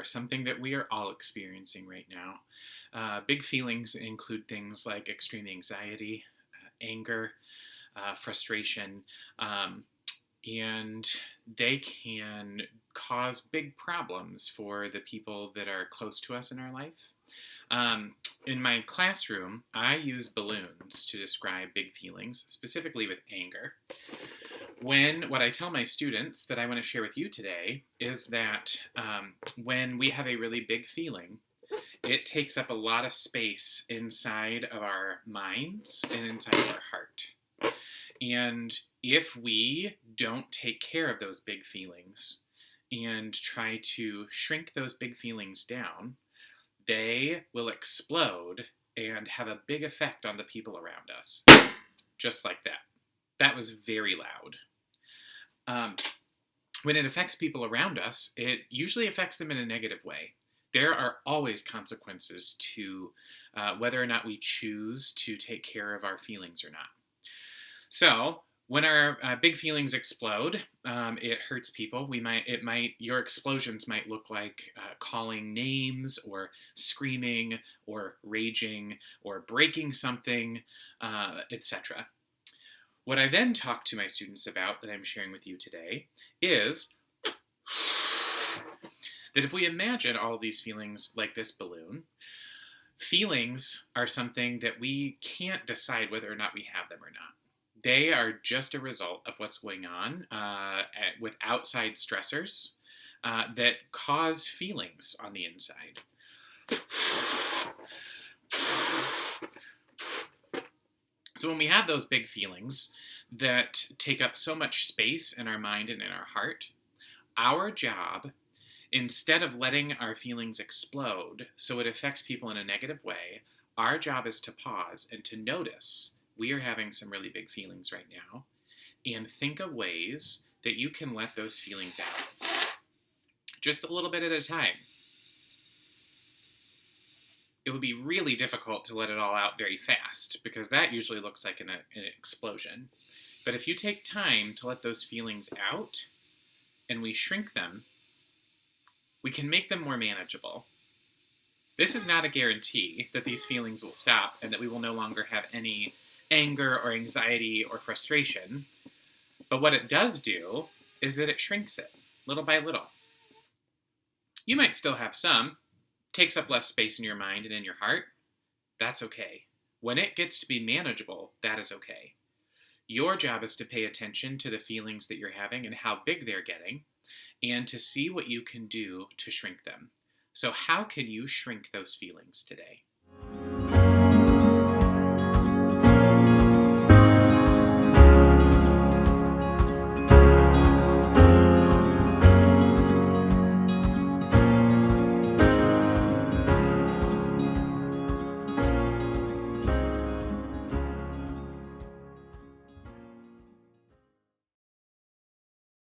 something that we are all experiencing right now. Big feelings include things like extreme anxiety, anger, frustration, um, and they can cause big problems for the people that are close to us in our life. Um, in my classroom, I use balloons to describe big feelings, specifically with anger. What I tell my students that I want to share with you today is that when we have a really big feeling, it takes up a lot of space inside of our minds and inside of our heart. And if we don't take care of those big feelings and try to shrink those big feelings down, they will explode and have a big effect on the people around us. Just like that. That was very loud. Um, when it affects people around us, it usually affects them in a negative way. There are always consequences to whether or not we choose to take care of our feelings or not. So, when our big feelings explode, it hurts people. Your explosions might look like calling names, or screaming, or raging, or breaking something, etc. What I then talk to my students about, that I'm sharing with you today, is that if we imagine all of these feelings like this balloon, feelings are something that we can't decide whether or not we have them or not. They are just a result of what's going on with outside stressors that cause feelings on the inside. So when we have those big feelings that take up so much space in our mind and in our heart, our job, instead of letting our feelings explode so it affects people in a negative way, our job is to pause and to notice we are having some really big feelings right now, and think of ways that you can let those feelings out. Just a little bit at a time. It would be really difficult to let it all out very fast, because that usually looks like an explosion. But if you take time to let those feelings out, and we shrink them, we can make them more manageable. This is not a guarantee that these feelings will stop and that we will no longer have any anger or anxiety or frustration. But what it does do is that it shrinks it, little by little. You might still have some. Takes up less space in your mind and in your heart. That's okay. When it gets to be manageable, that is okay. Your job is to pay attention to the feelings that you're having and how big they're getting, and to see what you can do to shrink them. So how can you shrink those feelings today?